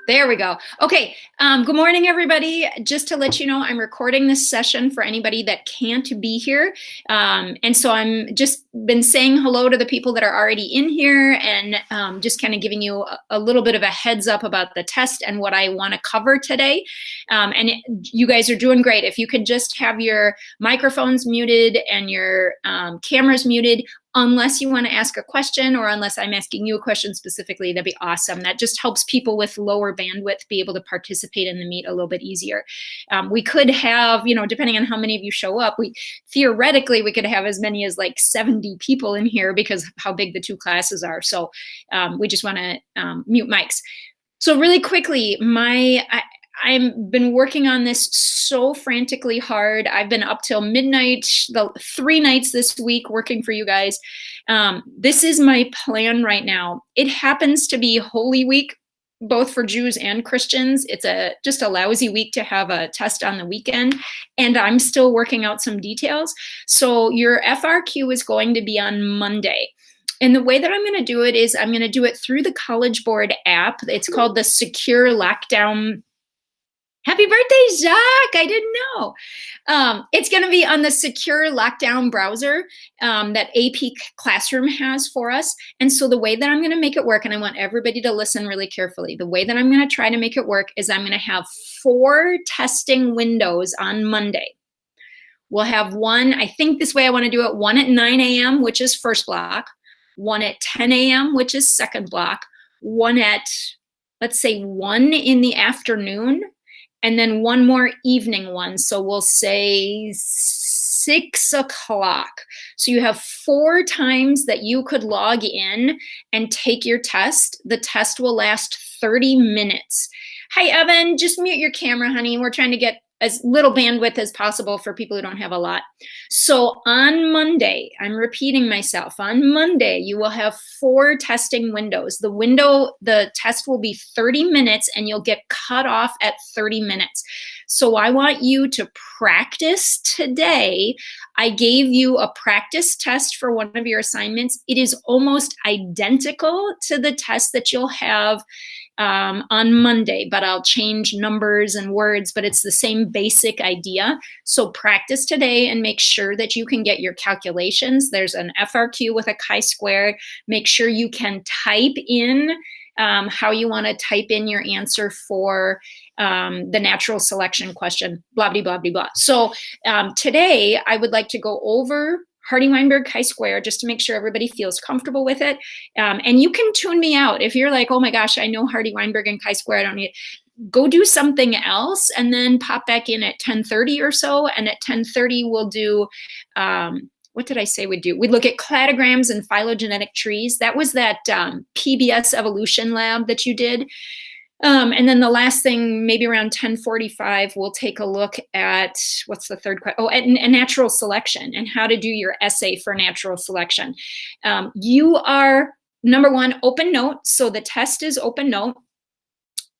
There we go. Okay. Good morning, everybody. Just to let you know, I'm recording this session for anybody that can't be here. And so I'm just been saying hello to the people that are already in here and just kind of giving you a little bit of a heads up about the test and what I want to cover today. You guys are doing great. If you could just have your microphones muted and your cameras muted, unless you want to ask a question or unless I'm asking you a question specifically, that'd be awesome. That just helps people with lower bandwidth be able to participate in the meet a little bit easier. We could have, depending on how many of you show up, theoretically, we could have as many as like 70 people in here because of how big the two classes are. So we just want to mute mics. So really quickly, I've been working on this so frantically hard. I've been up till midnight, the 3 nights this week working for you guys. This is my plan right now. It happens to be Holy Week, both for Jews and Christians. It's just a lousy week to have a test on the weekend, and I'm still working out some details. So your FRQ is going to be on Monday. And the way that I'm going to do it is I'm going to do it through the College Board app. It's called the Secure Lockdown. Happy birthday, Jacques. I didn't know. It's going to be on the Secure Lockdown browser that AP Classroom has for us. And so the way that I'm going to make it work, and I want everybody to listen really carefully, the way that I'm going to try to make it work is I'm going to have 4 testing windows on Monday. We'll have one, I think this way I want to do it, one at 9 a.m., which is first block, one at 10 a.m., which is second block, one at, let's say, 1 in the afternoon, and then one more evening one. So we'll say 6 o'clock. So you have 4 times that you could log in and take your test. The test will last 30 minutes. Hi, Evan, just mute your camera, honey. We're trying to get as little bandwidth as possible for people who don't have a lot. So on Monday, I'm repeating myself, on Monday, you will have 4 testing windows. The test will be 30 minutes and you'll get cut off at 30 minutes. So I want you to practice today. I gave you a practice test for one of your assignments. It is almost identical to the test that you'll have on Monday, but I'll change numbers and words, but it's the same basic idea. So practice today and make sure that you can get your calculations. There's an FRQ with a chi-square. Make sure you can type in how you want to type in your answer for the natural selection question, blah, blah, blah, blah, blah. So today I would like to go over Hardy-Weinberg chi-square just to make sure everybody feels comfortable with it. And you can tune me out. If you're like, oh my gosh, I know Hardy-Weinberg and chi-square, I don't need it. Go do something else and then pop back in at 10:30 or so. And at 10:30, we'll do, what did I say we'd do? We'd look at cladograms and phylogenetic trees. That was that PBS evolution lab that you did. And then the last thing, maybe around 10:45, we'll take a look at, what's the third question? Oh, and natural selection and how to do your essay for natural selection. You are, number one, open note. So the test is open note.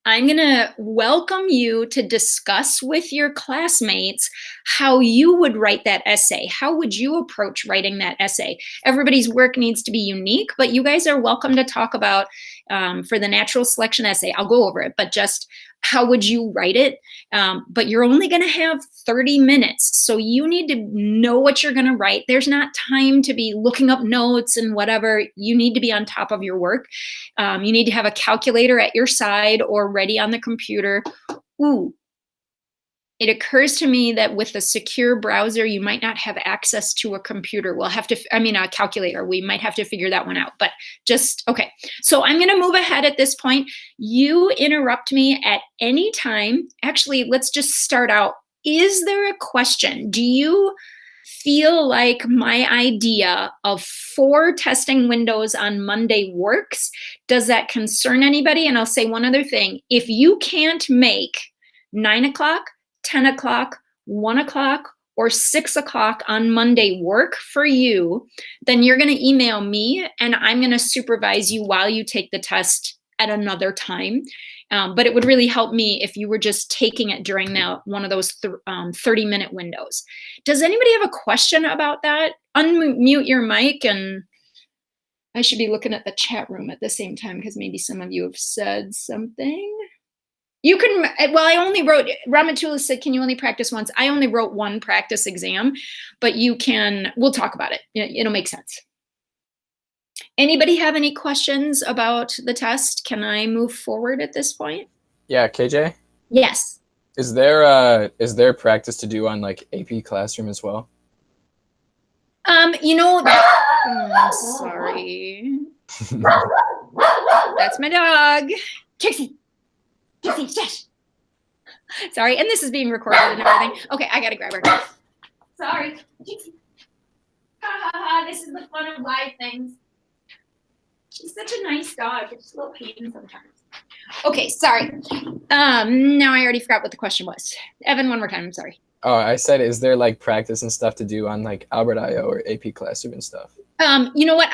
I'm going to welcome you to discuss with your classmates how you would write that essay. How would you approach writing that essay? Everybody's work needs to be unique, but you guys are welcome to talk about, for the natural selection essay, I'll go over it, but just how would you write it? But you're only going to have 30 minutes. So you need to know what you're going to write. There's not time to be looking up notes and whatever. You need to be on top of your work. You need to have a calculator at your side or ready on the computer. Ooh. It occurs to me that with a secure browser, you might not have access to a computer. We'll have to, a calculator. We might have to figure that one out, but just, okay. So I'm going to move ahead at this point. You interrupt me at any time. Actually, let's just start out. Is there a question? Do you feel like my idea of 4 testing windows on Monday works? Does that concern anybody? And I'll say one other thing. If you can't make 9 o'clock, 10 o'clock, 1 o'clock, or 6 o'clock on Monday work for you, then you're going to email me and I'm going to supervise you while you take the test at another time. But it would really help me if you were just taking it during one of those 30-minute windows. Does anybody have a question about that? Unmute your mic, and I should be looking at the chat room at the same time because maybe some of you have said something. You can, well, I only wrote, Ramatula said, can you only practice once? I only wrote one practice exam, but you can, we'll talk about it. It'll make sense. Anybody have any questions about the test? Can I move forward at this point? Yeah, KJ, Yes. is there practice to do on like AP Classroom as well? You know, sorry. That's my dog. Trixie, shush. Sorry, and this is being recorded and everything. Okay, I gotta grab her. Sorry. Trixie. Ha ha ha, this is the fun of live things. She's such a nice dog. It's a little pain sometimes. Okay, sorry. Now I already forgot what the question was. Evan, one more time, I'm sorry. Oh, I said, is there like practice and stuff to do on like Albert IO or AP Classroom and stuff? You know what?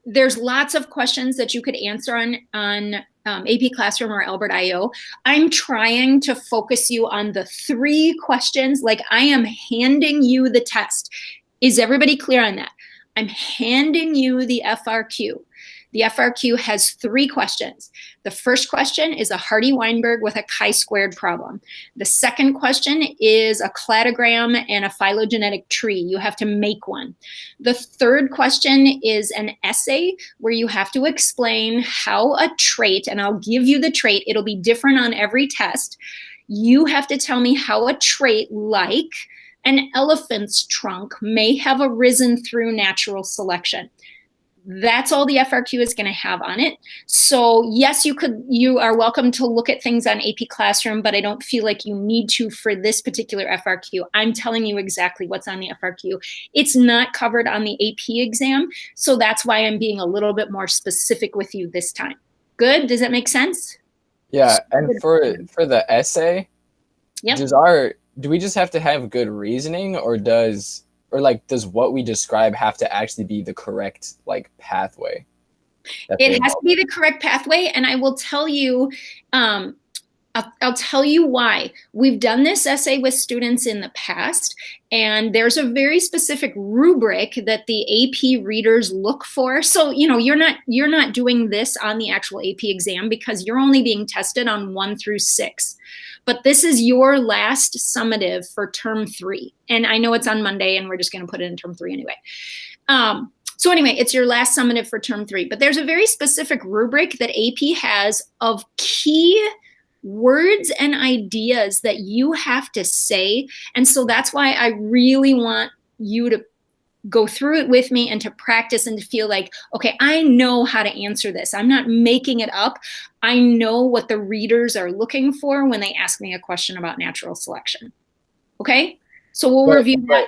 There's lots of questions that you could answer on AP Classroom or Albert IO. I'm trying to focus you on the 3 questions. Like, I am handing you the test. Is everybody clear on that? I'm handing you the FRQ. The FRQ has 3 questions. The first question is a Hardy-Weinberg with a chi-squared problem. The second question is a cladogram and a phylogenetic tree. You have to make one. The third question is an essay where you have to explain how a trait, and I'll give you the trait, it'll be different on every test. You have to tell me how a trait like an elephant's trunk may have arisen through natural selection. That's all the FRQ is going to have on it. So yes, you are welcome to look at things on AP Classroom, but I don't feel like you need to for this particular FRQ. I'm telling you exactly what's on the FRQ. It's not covered on the AP exam, so that's why I'm being a little bit more specific with you this time. Good? Does that make sense? Yeah, and for the essay, yep. Do we just have to have good reasoning, or does what we describe have to actually be the correct like pathway? It has to be the correct pathway, and I will tell you, I'll tell you why. We've done this essay with students in the past, and there's a very specific rubric that the AP readers look for. So, you're not doing this on the actual AP exam because you're only being tested on 1 through 6. But this is your last summative for term 3. And I know it's on Monday, and we're just going to put it in term 3 anyway. So anyway, it's your last summative for term 3. But there's a very specific rubric that AP has of key words and ideas that you have to say. And so that's why I really want you to go through it with me and to practice and to feel like, okay, I know how to answer this. I'm not making it up. I know what the readers are looking for when they ask me a question about natural selection. Okay? So we'll review that.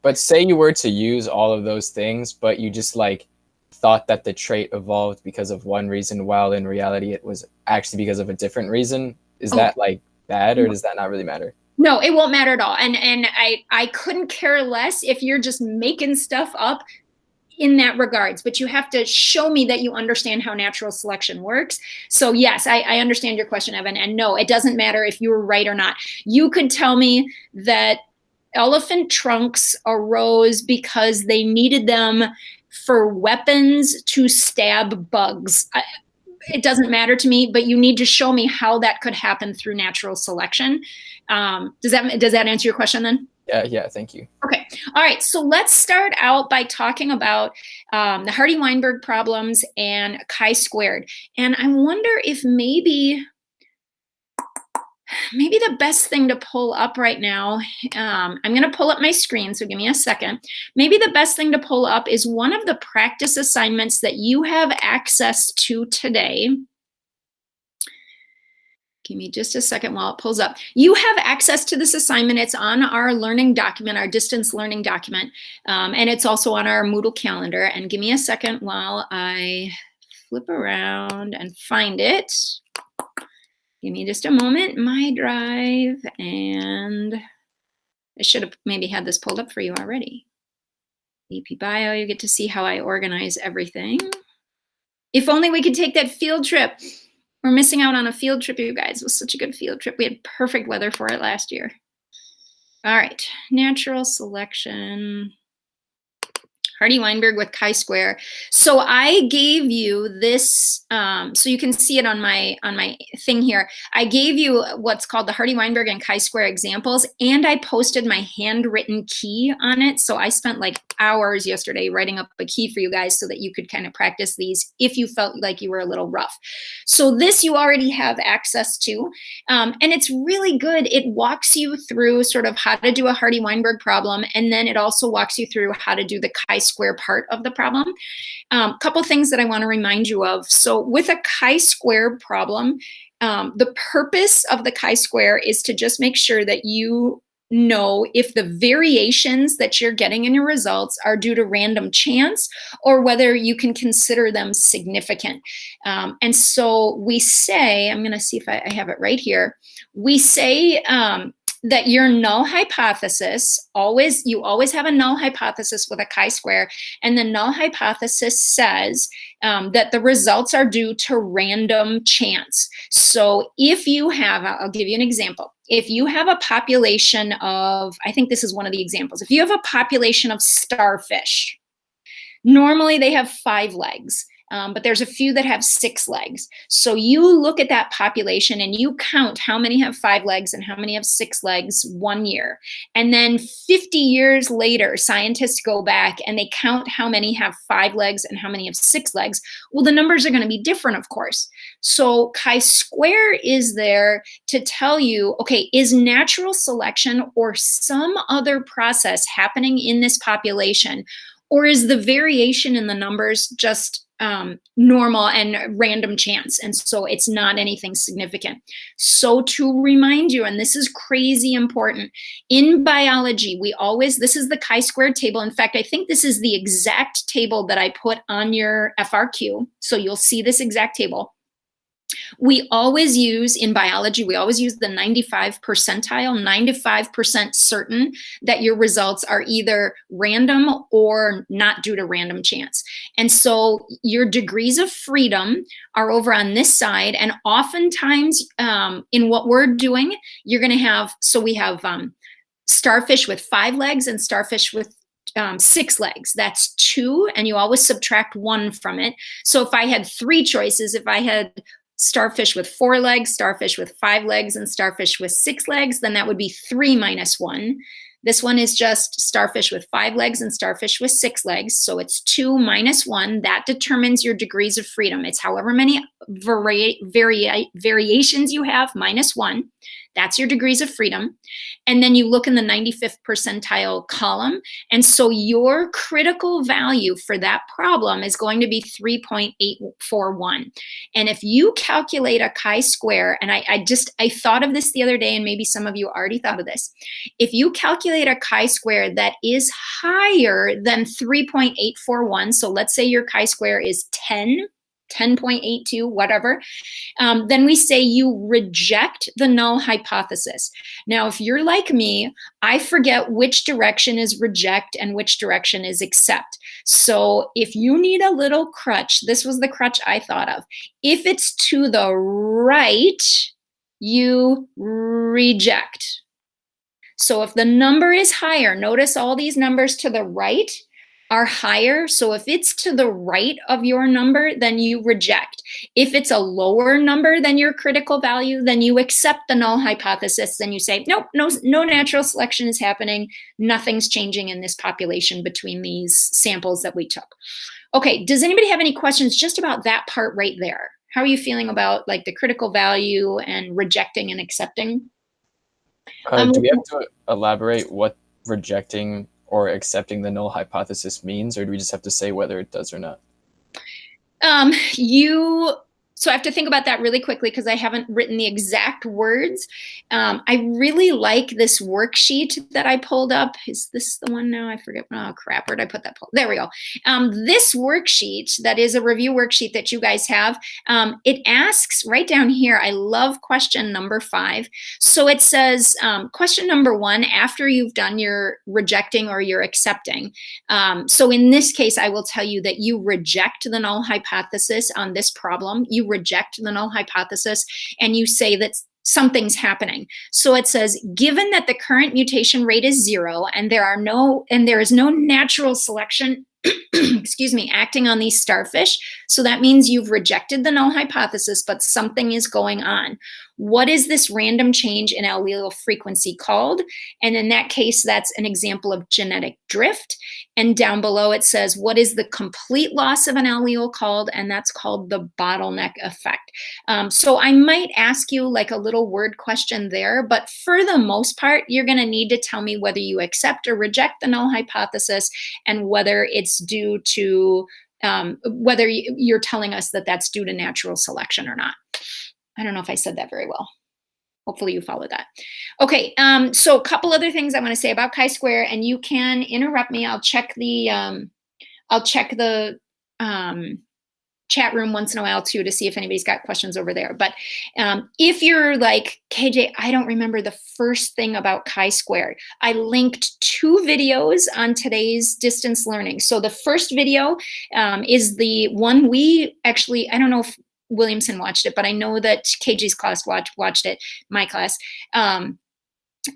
But say you were to use all of those things, but you just like thought that the trait evolved because of one reason, while in reality it was actually because of a different reason. Is that like bad, or does that not really matter? No, it won't matter at all. And I couldn't care less if you're just making stuff up in that regards, but you have to show me that you understand how natural selection works. So yes, I understand your question, Evan. And no, it doesn't matter if you were right or not. You could tell me that elephant trunks arose because they needed them for weapons to stab bugs. It doesn't matter to me, but you need to show me how that could happen through natural selection. Does that answer your question then? Yeah, thank you. Okay, all right, so let's start out by talking about the Hardy-Weinberg problems and chi-squared. And I wonder if maybe the best thing to pull up right now, I'm going to pull up my screen, so give me a second. Maybe the best thing to pull up is one of the practice assignments that you have access to today. Give me just a second while it pulls up. You have access to this assignment. It's on our learning document, our distance learning document, and it's also on our Moodle calendar. And give me a second while I flip around and find it. Give me just a moment, my drive, and I should have maybe had this pulled up for you already. AP Bio, you get to see how I organize everything. If only we could take that field trip. We're missing out on a field trip, you guys. It was such a good field trip. We had perfect weather for it last year. All right, natural selection, Hardy-Weinberg with chi-square. So I gave you this, so you can see it on my thing here. I gave you what's called the Hardy-Weinberg and chi-square examples, and I posted my handwritten key on it. So I spent like hours yesterday writing up a key for you guys so that you could kind of practice these if you felt like you were a little rough. So this you already have access to, and it's really good. It walks you through sort of how to do a Hardy-Weinberg problem, and then it also walks you through how to do the chi-square part of the problem. Couple things that I want to remind you of. So with a chi-square problem, the purpose of the chi-square is to just make sure that you know if the variations that you're getting in your results are due to random chance or whether you can consider them significant. And so we say, I'm going to see if I have it right here. We say that your null hypothesis, you always have a null hypothesis with a chi-square, and the null hypothesis says that the results are due to random chance. So if you have, I'll give you an example. If you have a population of, I think this is one of the examples, if you have a population of starfish, normally they have 5 legs. But there's a few that have 6 legs. So you look at that population and you count how many have 5 legs and how many have 6 legs 1 year. And then 50 years later, scientists go back and they count how many have 5 legs and how many have 6 legs. Well, the numbers are going to be different, of course. So chi-square is there to tell you, okay, is natural selection or some other process happening in this population? Or is the variation in the numbers just normal and random chance, and so it's not anything significant? So to remind you, and this is crazy important, in biology, this is the chi-square table. In fact, I think this is the exact table that I put on your FRQ, so you'll see this exact table. We always use, in biology, we always use the 95 percentile, 95% certain that your results are either random or not due to random chance. And so your degrees of freedom are over on this side. And oftentimes in what we're doing, you're going to have, so we have starfish with 5 legs and starfish with 6 legs. That's 2, and you always subtract 1 from it. So if I had 3 choices, if I had starfish with 4 legs, starfish with 5 legs, and starfish with 6 legs, then that would be 3 minus 1. This one is just starfish with 5 legs and starfish with 6 legs. So it's 2 minus 1. That determines your degrees of freedom. It's however many variations you have minus 1. That's your degrees of freedom. And then you look in the 95th percentile column. And so your critical value for that problem is going to be 3.841. And if you calculate a chi-square, and I thought of this the other day, and maybe some of you already thought of this. If you calculate a chi-square that is higher than 3.841, so let's say your chi-square is 10.82, whatever, then we say you reject the null hypothesis. Now, if you're like me, I forget which direction is reject and which direction is accept. So if you need a little crutch, this was the crutch I thought of. If it's to the right, you reject. So if the number is higher, notice all these numbers to the right are higher. So if it's to the right of your number, then you reject. If it's a lower number than your critical value, then you accept the null hypothesis. Then you say, nope, no natural selection is happening. Nothing's changing in this population between these samples that we took. Okay, does anybody have any questions just about that part right there? How are you feeling about like the critical value and rejecting and accepting? Do we have to elaborate what rejecting or accepting the null hypothesis means, or do we just have to say whether it does or not? So I have to think about that really quickly because I haven't written the exact words. I really like this worksheet that I pulled up. Is this the one now? I forget. Oh, crap. Where'd I put that? There we go. This worksheet that is a review worksheet that you guys have, it asks right down here, I love question number 5. So it says, question number 1, after you've done your rejecting or your accepting. So in this case, I will tell you that you reject the null hypothesis on this problem. You reject the null hypothesis and you say that something's happening. So it says, given that the current mutation rate is 0 and there is no natural selection excuse me, acting on these starfish. So that means you've rejected the null hypothesis, but something is going on. What is this random change in allele frequency called? And in that case, that's an example of genetic drift. And down below it says, what is the complete loss of an allele called? And that's called the bottleneck effect. So I might ask you like a little word question there, but for the most part, you're going to need to tell me whether you accept or reject the null hypothesis and whether it's due to, whether you're telling us that that's due to natural selection or not. I don't know if I said that very well. Hopefully you followed that. Okay, so a couple other things I want to say about chi-square, and you can interrupt me. I'll check the chat room once in a while too to see if anybody's got questions over there. But if you're like, KJ, I don't remember the first thing about chi-squared, I linked 2 videos on today's distance learning. So the first video is the one we actually, I don't know if Williamson watched it, but I know that KJ's class watched it, my class,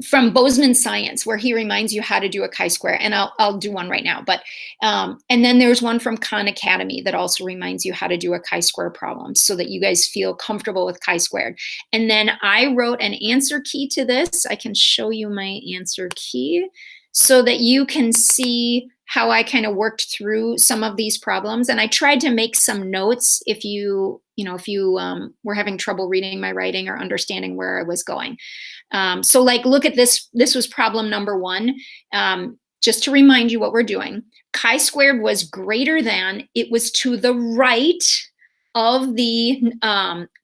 from Bozeman Science, where he reminds you how to do a chi-square, and I'll do one right now. But and then there's one from Khan Academy that also reminds you how to do a chi-square problem, so that you guys feel comfortable with chi-squared. And then I wrote an answer key to this. I can show you my answer key so that you can see how I kind of worked through some of these problems. And I tried to make some notes if you were having trouble reading my writing or understanding where I was going. So like, look at this. This was problem number 1. Just to remind you what we're doing. Chi-squared was greater than, it was to the right of the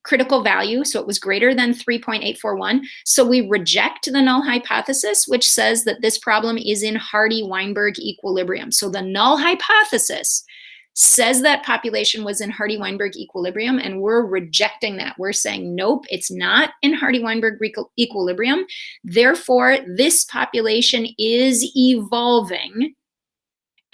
critical value. So it was greater than 3.841. So we reject the null hypothesis, which says that this problem is in Hardy-Weinberg equilibrium. So the null hypothesis says that population was in Hardy-Weinberg equilibrium, and we're rejecting that. We're saying, nope, it's not in Hardy-Weinberg equilibrium. Therefore, this population is evolving,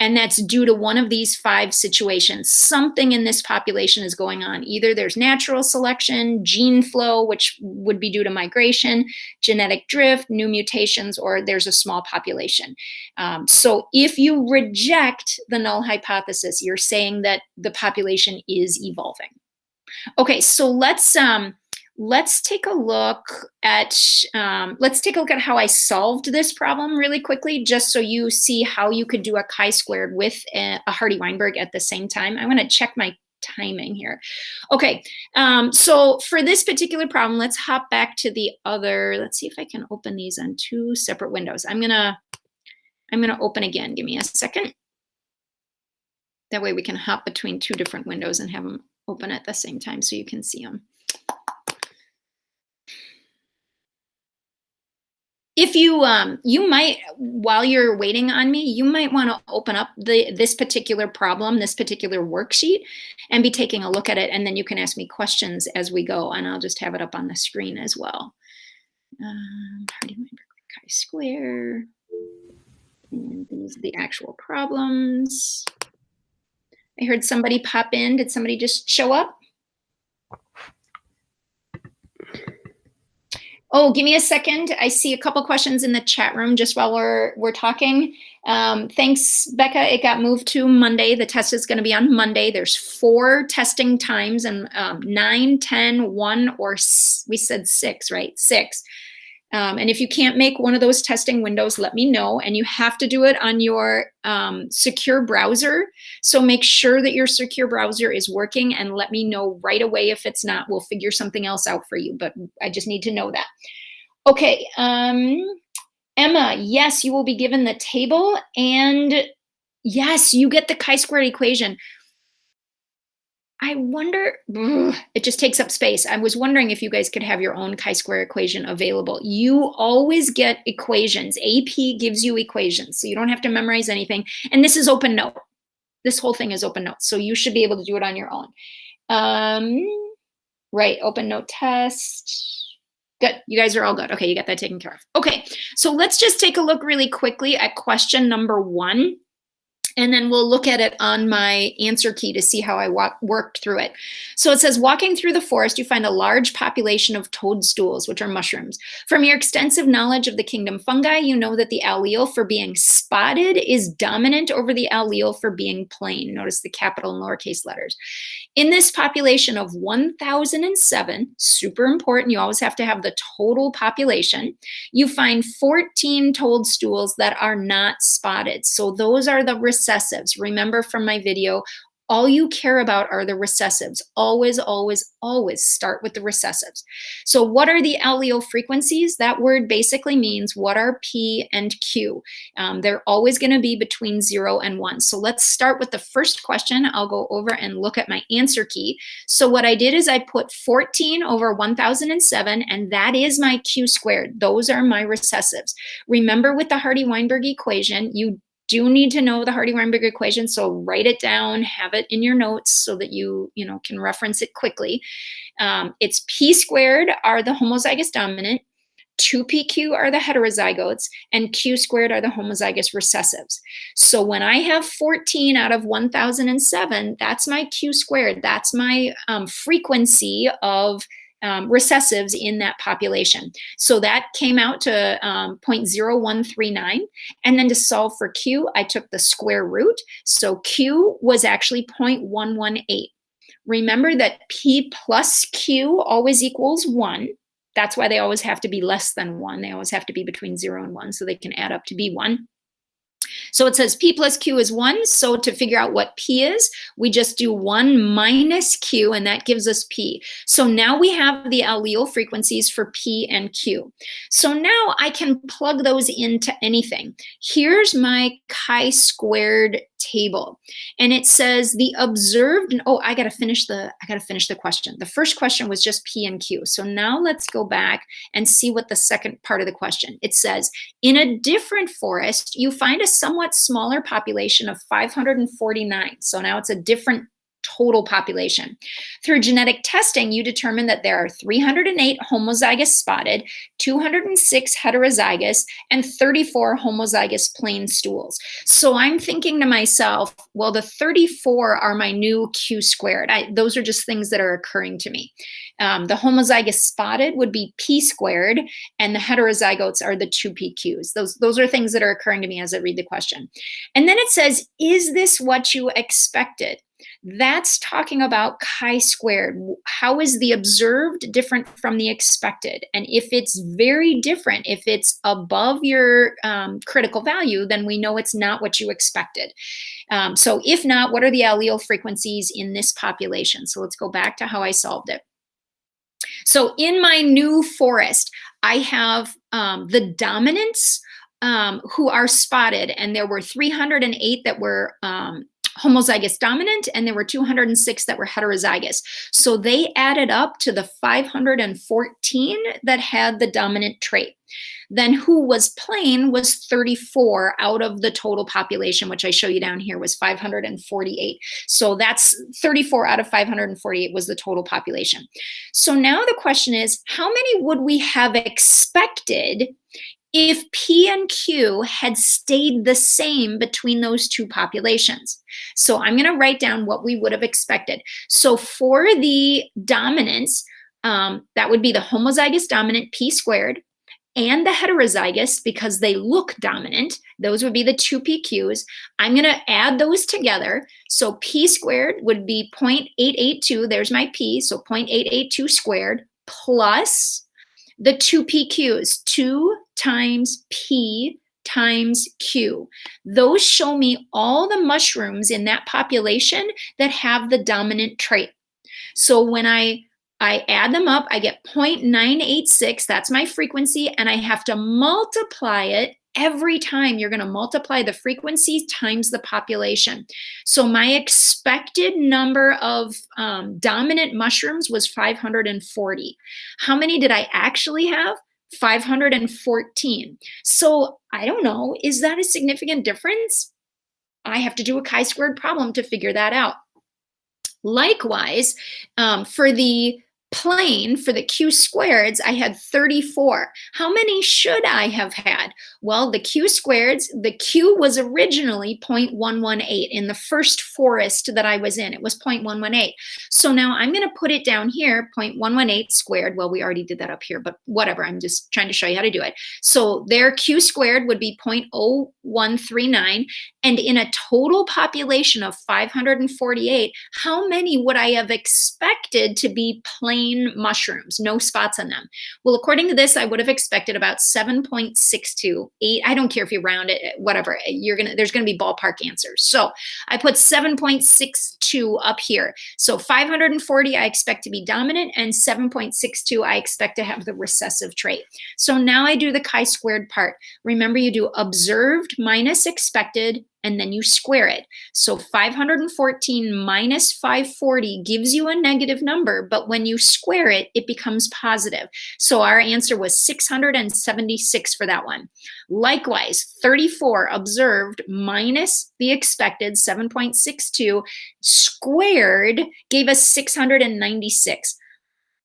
and that's due to one of these 5 situations. Something in this population is going on. Either there's natural selection, gene flow, which would be due to migration, genetic drift, new mutations, or there's a small population. So if you reject the null hypothesis, you're saying that the population is evolving. Okay, so let's take a look at how I solved this problem really quickly, just so you see how you could do a chi-squared with a Hardy-Weinberg at the same time. I'm going to check my timing here. Okay, so for this particular problem, let's hop back to the other. Let's see if I can open these on 2 separate windows. I'm gonna open again. Give me a second. That way we can hop between 2 different windows and have them open at the same time so you can see them. If you might, while you're waiting on me, you might want to open up this particular problem, this particular worksheet, and be taking a look at it, and then you can ask me questions as we go, and I'll just have it up on the screen as well. Hardy-Weinberg chi-square, and these are the actual problems. I heard somebody pop in. Did somebody just show up? Oh, give me a second. I see a couple questions in the chat room just while we're talking. Thanks, Becca. It got moved to Monday. The test is going to be on Monday. There's 4 testing times, and 9, 10, 1, or we said 6, right? 6. And if you can't make one of those testing windows, let me know. And you have to do it on your secure browser. So make sure that your secure browser is working, and let me know right away if it's not. We'll figure something else out for you, but I just need to know that. Okay, Emma, yes, you will be given the table, and yes, you get the chi-squared equation. I wonder, it just takes up space. I was wondering if you guys could have your own chi-square equation available. You always get equations. AP gives you equations, so you don't have to memorize anything. And this is open note. This whole thing is open note, so you should be able to do it on your own. Right, open note test. Good, you guys are all good. Okay, you got that taken care of. Okay, so let's just take a look really quickly at question number 1. And then we'll look at it on my answer key to see how I worked through it. So it says, walking through the forest, you find a large population of toadstools, which are mushrooms. From your extensive knowledge of the kingdom fungi, you know that the allele for being spotted is dominant over the allele for being plain. Notice the capital and lowercase letters. In this population of 1,007, super important, you always have to have the total population, you find 14 toadstools that are not spotted. So those are the recessives. Remember from my video, all you care about are the recessives. Always, always, always start with the recessives. So what are the allele frequencies? That word basically means what are P and Q. They're always going to be between 0 and 1. So let's start with the first question. I'll go over and look at my answer key. So what I did is I put 14 over 1,007, and that is my Q squared. Those are my recessives. Remember with the Hardy-Weinberg equation, you do need to know the Hardy-Weinberg equation, so write it down, have it in your notes so that you can reference it quickly. It's P squared are the homozygous dominant, 2PQ are the heterozygotes, and Q squared are the homozygous recessives. So when I have 14 out of 1,007, that's my Q squared. That's my frequency of recessives in that population. So that came out to 0.0139. And then to solve for Q, I took the square root. So Q was actually 0.118. Remember that P plus Q always equals 1. That's why they always have to be less than 1. They always have to be between 0 and 1 so they can add up to be 1. So it says P plus Q is 1. So to figure out what P is, we just do 1 minus Q, and that gives us P. So now we have the allele frequencies for P and Q. So now I can plug those into anything. Here's my chi-squared table, and it says the observed, oh, I gotta finish the question. The first question was just P and Q. So now let's go back and see what the second part of the question. It says, in a different forest, you find a somewhat smaller population of 549. So now it's a different total population. Through genetic testing, you determine that there are 308 homozygous spotted, 206 heterozygous, and 34 homozygous plain stools. So I'm thinking to myself, well, the 34 are my new Q squared. Those are just things that are occurring to me. The homozygous spotted would be P squared, and the heterozygotes are the 2PQs. Those are things that are occurring to me as I read the question. And then it says, is this what you expected? That's talking about chi-squared. How is the observed different from the expected? And if it's very different, if it's above your critical value, then we know it's not what you expected. So if not, what are the allele frequencies in this population? So let's go back to how I solved it. So in my new forest, I have the dominants who are spotted, and there were 308 that were homozygous dominant, and there were 206 that were heterozygous. So they added up to the 514 that had the dominant trait. Then who was plain was 34 out of the total population, which I show you down here was 548. So that's 34 out of 548 was the total population. So now the question is, how many would we have expected if P and Q had stayed the same between those two populations? So I'm going to write down what we would have expected. So for the dominants, that would be the homozygous dominant P squared, and the heterozygous, because they look dominant, those would be the 2PQs. I'm going to add those together. So P squared would be 0.882. There's my P, so 0.882 squared, plus the 2PQs, 2 times P times Q. Those show me all the mushrooms in that population that have the dominant trait. So when I add them up, I get 0.986, that's my frequency, and I have to multiply it every time. You're going to multiply the frequency times the population. So my expected number of dominant mushrooms was 540. How many did I actually have? 514. So I don't know, is that a significant difference? I have to do a chi-squared problem to figure that out. Likewise, for the plane for the Q squareds, I had 34. How many should I have had? Well, the Q squareds, the Q was originally 0.118 in the first forest that I was in. It was 0.118. So now I'm going to put it down here, 0.118 squared. Well, we already did that up here, but whatever. I'm just trying to show you how to do it. So their Q squared would be 0.0139. And in a total population of 548, how many would I have expected to be plain mushrooms, no spots on them? Well, according to this, I would have expected about 7.628. I don't care if you round it, whatever. There's gonna be ballpark answers. So I put 7.62 up here. So 540 I expect to be dominant, and 7.62 I expect to have the recessive trait. So now I do the chi-squared part. Remember, you do observed minus expected, and then you square it. So 514 minus 540 gives you a negative number, but when you square it, it becomes positive. So our answer was 676 for that one. Likewise, 34 observed minus the expected 7.62 squared gave us 696.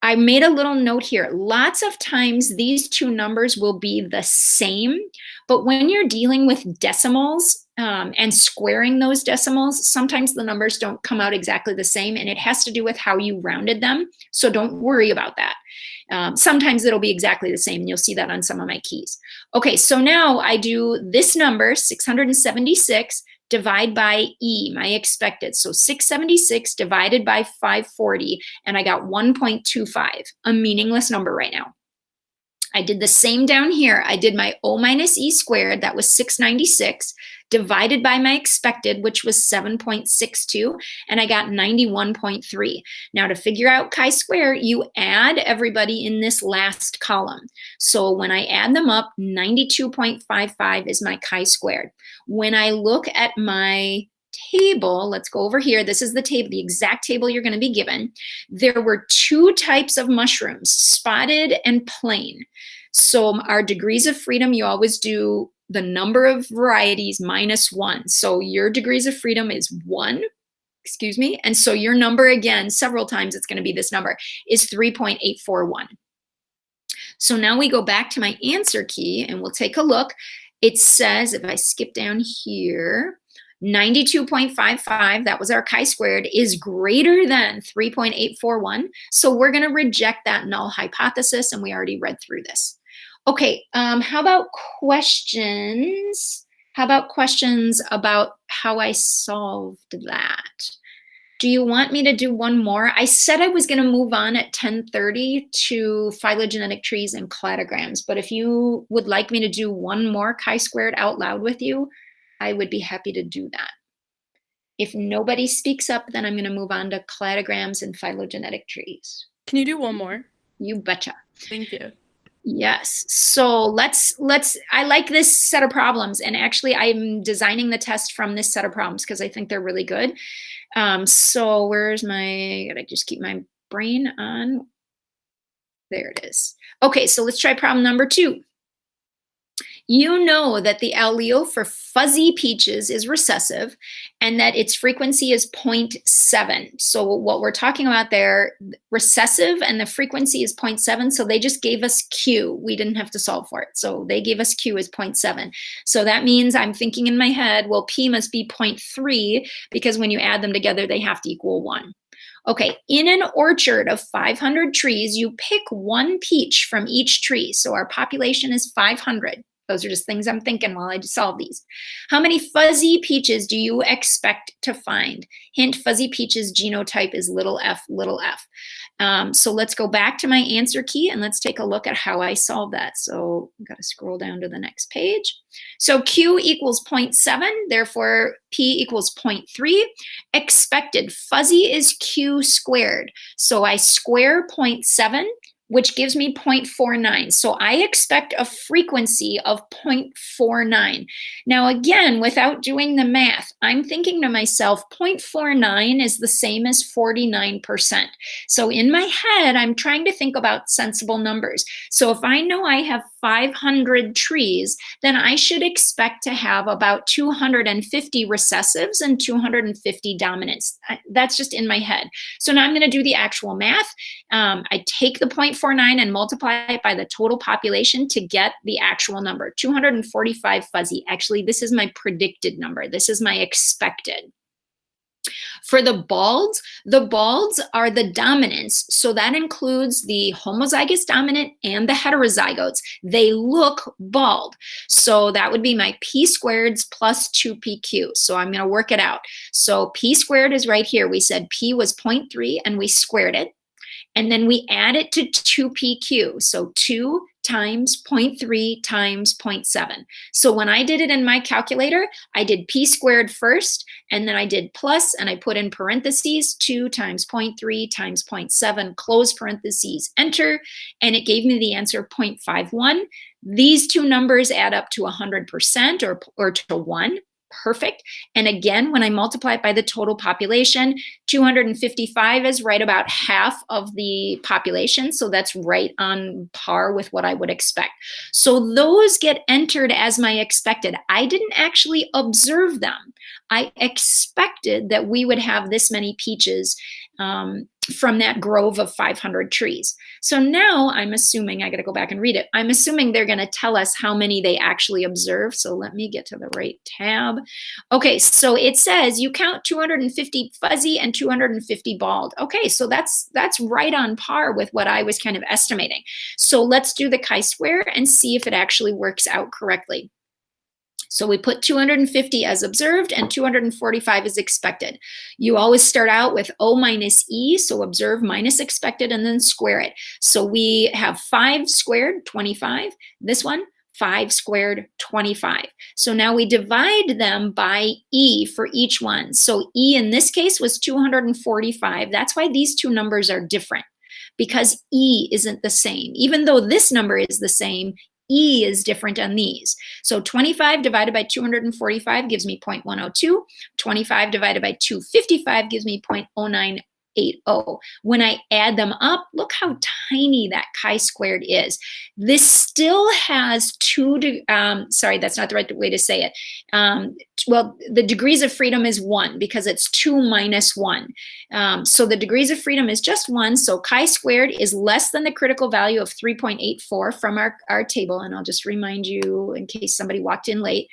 I made a little note here. Lots of times these two numbers will be the same, but when you're dealing with decimals and squaring those decimals, sometimes the numbers don't come out exactly the same, and it has to do with how you rounded them. So don't worry about that. Sometimes it'll be exactly the same, and you'll see that on some of my keys. Okay, so now I do this number, 676, divide by E, my expected. So 676 divided by 540, and I got 1.25, a meaningless number right now. I did the same down here. I did my O minus E squared, that was 696, divided by my expected, which was 7.62, and I got 91.3. Now to figure out chi-square, you add everybody in this last column. So when I add them up, 92.55 is my chi-squared. When I look at my table, let's go over here. This is the table, the exact table you're going to be given. There were two types of mushrooms, spotted and plain. So our degrees of freedom, you always do the number of varieties minus 1. So your degrees of freedom is 1, excuse me. And so your number, again, several times it's going to be this number, is 3.841. So now we go back to my answer key and we'll take a look. It says, if I skip down here, 92.55, that was our chi-squared, is greater than 3.841. So we're going to reject that null hypothesis, and we already read through this. Okay, how about questions? How about questions about how I solved that? Do you want me to do one more? I said I was going to move on at 10:30 to phylogenetic trees and cladograms, but if you would like me to do one more chi-squared out loud with you, I would be happy to do that. If nobody speaks up, then I'm going to move on to cladograms and phylogenetic trees. Can you do one more? You betcha. Thank you. Yes. So let's, I like this set of problems. And actually I'm designing the test from this set of problems because I think they're really good. So where's my, gotta just keep my brain on. There it is. Okay. So let's try problem number 2. You know that the allele for fuzzy peaches is recessive and that its frequency is 0.7. So what we're talking about there, recessive and the frequency is 0.7. So they just gave us Q. We didn't have to solve for it. So they gave us Q as 0.7. So that means I'm thinking in my head, well, P must be 0.3 because when you add them together, they have to equal 1. Okay, in an orchard of 500 trees, you pick one peach from each tree. So our population is 500. Those are just things I'm thinking while I solve these. How many fuzzy peaches do you expect to find? Hint, fuzzy peaches genotype is little f, little f. So let's go back to my answer key and let's take a look at how I solve that. So I've got to scroll down to the next page. So Q equals 0.7, therefore P equals 0.3. Expected fuzzy is Q squared. So I square 0.7, which gives me 0.49. So I expect a frequency of 0.49. Now again, without doing the math, I'm thinking to myself, 0.49 is the same as 49%. So in my head, I'm trying to think about sensible numbers. So if I know I have 500 trees, then I should expect to have about 250 recessives and 250 dominants. That's just in my head. So now I'm going to do the actual math. I take the 0.49 and multiply it by the total population to get the actual number, 245 fuzzy. Actually, this is my predicted number. This is my expected. For the balds are the dominants. So that includes the homozygous dominant and the heterozygotes. They look bald. So that would be my p squareds plus 2pq. So I'm going to work it out. So p squared is right here. We said p was 0.3 and we squared it. And then we add it to 2pq. So 2 times 0.3 times 0.7. So when I did it in my calculator, I did p squared first, and then I did plus, and I put in parentheses 2 times 0.3 times 0.7, close parentheses, enter, and it gave me the answer 0.51. These two numbers add up to 100% or to 1. Perfect. And again, when I multiply it by the total population, 255 is right about half of the population. So that's right on par with what I would expect. So those get entered as my expected. I didn't actually observe them. I expected that we would have this many peaches from that grove of 500 trees. So now I'm assuming, I got to go back and read it. I'm assuming they're going to tell us how many they actually observe. So let me get to the right tab. Okay, so it says you count 250 fuzzy and 250 bald. Okay, so that's right on par with what I was kind of estimating. So let's do the chi-square and see if it actually works out correctly. So we put 250 as observed and 245 as expected. You always start out with O minus E, so observe minus expected, and then square it. So we have 5 squared, 25. This one, 5 squared, 25. So now we divide them by E for each one. So E in this case was 245. That's why these two numbers are different, because E isn't the same. Even though this number is the same, E is different on these. So 25 divided by 245 gives me 0.102. 25 divided by 255 gives me 0.0980. When I add them up, look how tiny that chi-squared is. This still has sorry, that's not the right way to say it. Well, the degrees of freedom is 1 because it's 2 minus 1. So the degrees of freedom is just 1. So chi-squared is less than the critical value of 3.84 from our table. And I'll just remind you in case somebody walked in late.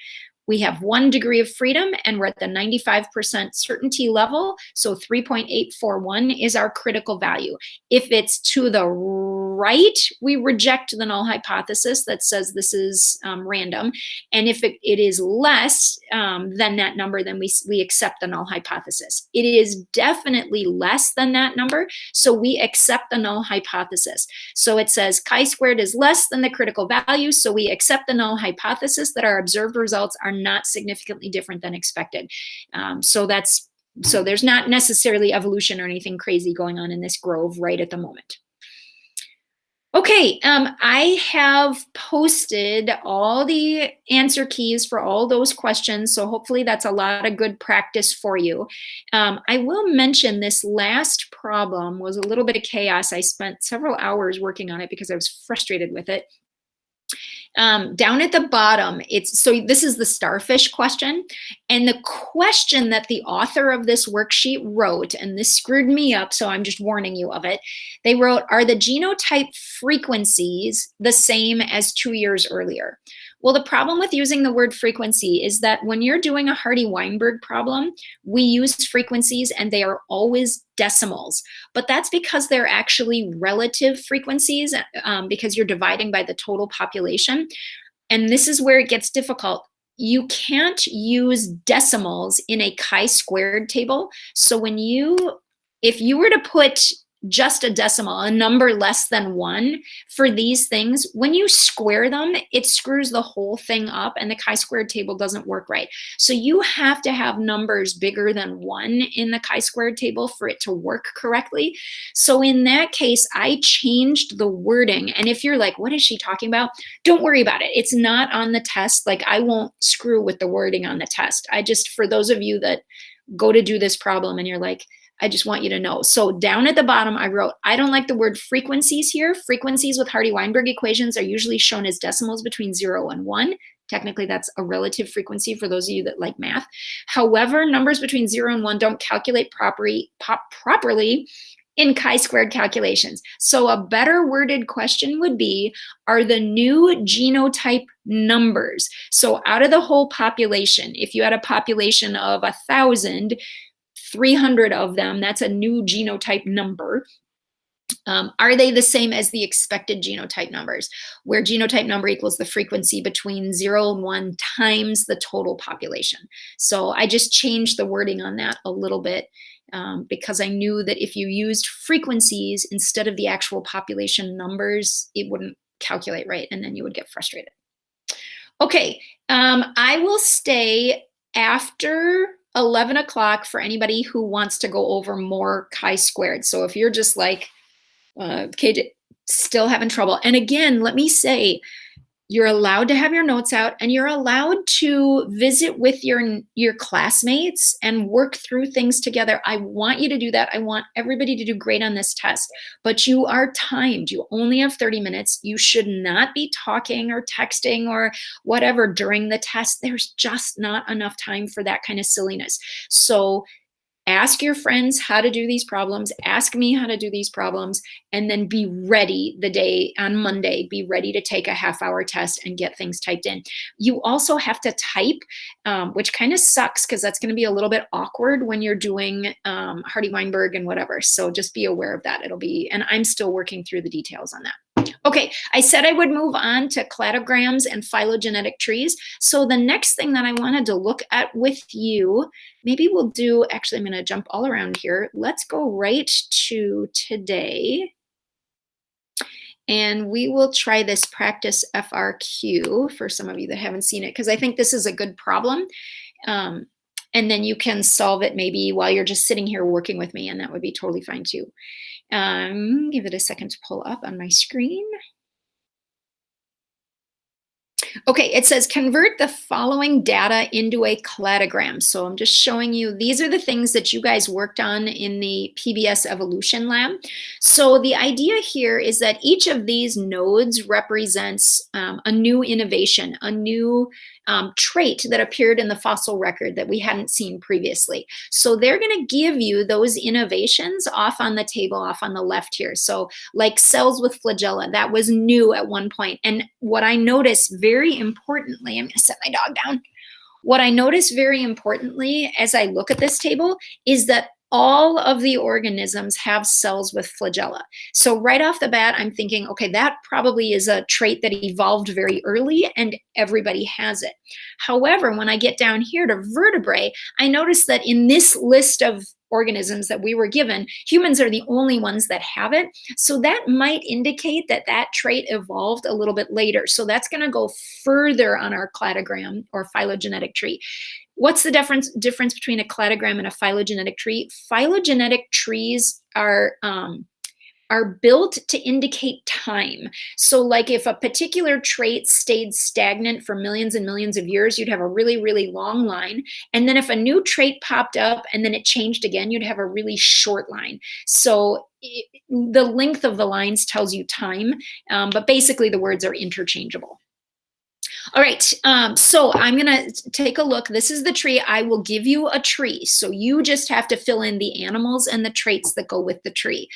We have 1 degree of freedom and we're at the 95% certainty level. So 3.841 is our critical value. If it's to the right, we reject the null hypothesis that says this is random. And if it is less than that number, then we accept the null hypothesis. It is definitely less than that number, so we accept the null hypothesis. So it says chi-squared is less than the critical value, so we accept the null hypothesis that our observed results are not significantly different than expected. So there's not necessarily evolution or anything crazy going on in this grove right at the moment. Okay, I have posted all the answer keys for all those questions, so hopefully that's a lot of good practice for you. I will mention this last problem was a little bit of chaos. I spent several hours working on it because I was frustrated with it. Down at the bottom, so this is the starfish question, and the question that the author of this worksheet wrote, and this screwed me up, so I'm just warning you of it. They wrote, are the genotype frequencies the same as 2 years earlier? Well, the problem with using the word frequency is that when you're doing a Hardy-Weinberg problem, we use frequencies and they are always decimals. But that's because they're actually relative frequencies because you're dividing by the total population. And this is where it gets difficult. You can't use decimals in a chi-squared table. So if you were to put just a decimal, a number less than 1 for these things, when you square them, it screws the whole thing up and the chi-squared table doesn't work right. So you have to have numbers bigger than 1 in the chi-squared table for it to work correctly. So in that case, I changed the wording. And if you're like, what is she talking about? Don't worry about it. It's not on the test. Like, I won't screw with the wording on the test. For those of you that go to do this problem and you're like, I just want you to know. So down at the bottom, I wrote, I don't like the word frequencies here. Frequencies with Hardy-Weinberg equations are usually shown as decimals between 0 and 1. Technically, that's a relative frequency for those of you that like math. However, numbers between 0 and 1 don't calculate properly in chi-squared calculations. So a better worded question would be, are the new genotype numbers? So out of the whole population, if you had a population of 1,000, 300 of them, that's a new genotype number. Are they the same as the expected genotype numbers, where genotype number equals the frequency between 0 and 1 times the total population? So I just changed the wording on that a little bit because I knew that if you used frequencies instead of the actual population numbers, it wouldn't calculate right, and then you would get frustrated. Okay, I will stay after 11 o'clock for anybody who wants to go over more chi-squared. So if you're just like, KJ, still having trouble. And again, let me say, you're allowed to have your notes out, and you're allowed to visit with your classmates and work through things together. I want you to do that. I want everybody to do great on this test, but you are timed. You only have 30 minutes. You should not be talking or texting or whatever during the test. There's just not enough time for that kind of silliness. So ask your friends how to do these problems, ask me how to do these problems, and then be ready the day on Monday, be ready to take a half-hour test and get things typed in. You also have to type, which kind of sucks because that's going to be a little bit awkward when you're doing Hardy-Weinberg and whatever. So just be aware of that. And I'm still working through the details on that. Okay, I said I would move on to cladograms and phylogenetic trees. So the next thing that I wanted to look at with you, maybe we'll do, actually I'm going to jump all around here. Let's go right to today. And we will try this practice FRQ for some of you that haven't seen it, because I think this is a good problem. And then you can solve it maybe while you're just sitting here working with me, and that would be totally fine too. Give it a second to pull up on my screen. Okay, it says convert the following data into a cladogram. So I'm just showing you, these are the things that you guys worked on in the PBS Evolution Lab. So the idea here is that each of these nodes represents a new innovation, a new trait that appeared in the fossil record that we hadn't seen previously. So they're going to give you those innovations off on the table, off on the left here. So like cells with flagella, that was new at one point. And what I noticed very importantly, I'm going to set my dog down. What I notice very importantly as I look at this table is that all of the organisms have cells with flagella. So right off the bat, I'm thinking, okay, that probably is a trait that evolved very early and everybody has it. However, when I get down here to vertebrae, I notice that in this list of organisms that we were given, humans are the only ones that have it. So that might indicate that that trait evolved a little bit later. So that's going to go further on our cladogram or phylogenetic tree. What's the difference between a cladogram and a phylogenetic tree? Phylogenetic trees are built to indicate time. So like if a particular trait stayed stagnant for millions and millions of years, you'd have a really, really long line. And then if a new trait popped up and then it changed again, you'd have a really short line. So the length of the lines tells you time, but basically the words are interchangeable. All right, so I'm gonna take a look. This is the tree. I will give you a tree. So you just have to fill in the animals and the traits that go with the tree.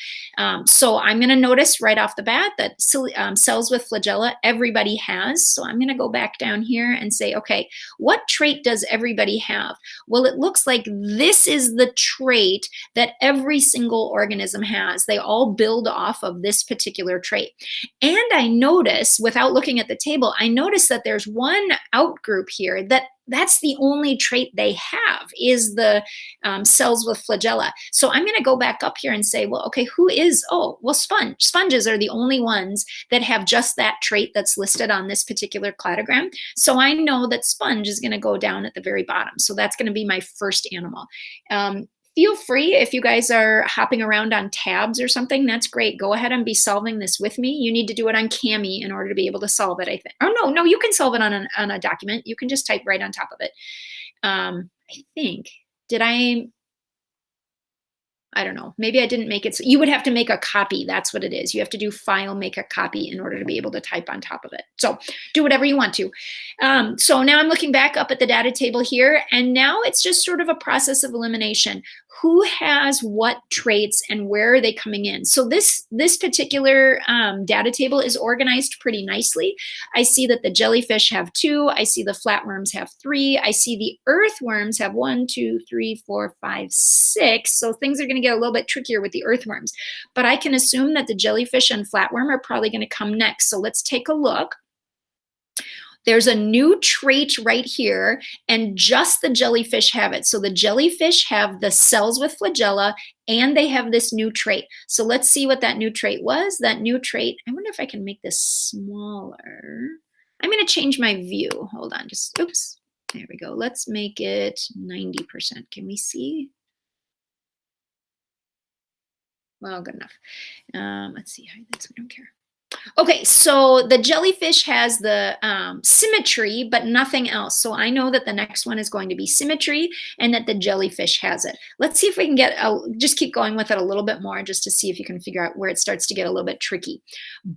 So I'm gonna notice right off the bat that cells with flagella, everybody has. So I'm gonna go back down here and say, okay, what trait does everybody have? Well, it looks like this is the trait that every single organism has. They all build off of this particular trait. And I notice, without looking at the table, I notice that there's one outgroup here that's the only trait they have is the cells with flagella. So I'm going to go back up here and say, well, okay, who is, oh, well, sponges are the only ones that have just that trait that's listed on this particular cladogram. So I know that sponge is going to go down at the very bottom. So that's going to be my first animal. Feel free, if you guys are hopping around on tabs or something, that's great. Go ahead and be solving this with me. You need to do it on Cami in order to be able to solve it, I think. Oh, no, you can solve it on a document. You can just type right on top of it. I think, I don't know. Maybe I didn't make it. So you would have to make a copy. That's what it is. You have to do file, make a copy in order to be able to type on top of it. So do whatever you want to. So now I'm looking back up at the data table here, and now it's just sort of a process of elimination. Who has what traits and where are they coming in? So this particular data table is organized pretty nicely. I see that the jellyfish have 2. I see the flatworms have 3. I see the earthworms have 1, 2, 3, 4, 5, 6. So things are going to get a little bit trickier with the earthworms. But I can assume that the jellyfish and flatworm are probably going to come next. So let's take a look. There's a new trait right here, and just the jellyfish have it. So the jellyfish have the cells with flagella, and they have this new trait. So let's see what that new trait was. That new trait, I wonder if I can make this smaller. I'm going to change my view. Hold on, just, oops. There we go. Let's make it 90%. Can we see? Well, good enough. Let's see. Hide this. We don't care. Okay, so the jellyfish has the symmetry, but nothing else. So I know that the next one is going to be symmetry and that the jellyfish has it. Let's see if we can get, just keep going with it a little bit more just to see if you can figure out where it starts to get a little bit tricky.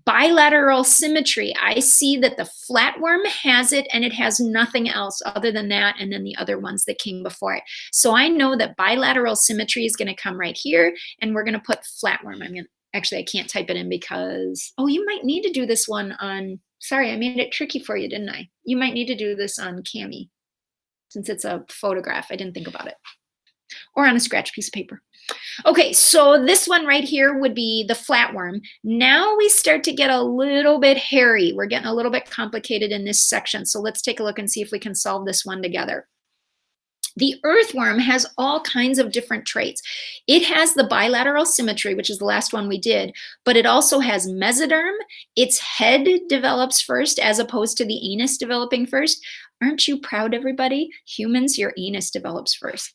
Bilateral symmetry, I see that the flatworm has it and it has nothing else other than that and then the other ones that came before it. So I know that bilateral symmetry is going to come right here and we're going to put flatworm. Actually, I can't type it in because, oh, you might need to do this one on, sorry, I made it tricky for you, didn't I? You might need to do this on Cami since it's a photograph. I didn't think about it. Or on a scratch piece of paper. Okay, so this one right here would be the flatworm. Now we start to get a little bit hairy. We're getting a little bit complicated in this section. So let's take a look and see if we can solve this one together. The earthworm has all kinds of different traits. It has the bilateral symmetry, which is the last one we did, but it also has mesoderm. Its head develops first as opposed to the anus developing first. Aren't you proud, everybody? Humans, your anus develops first.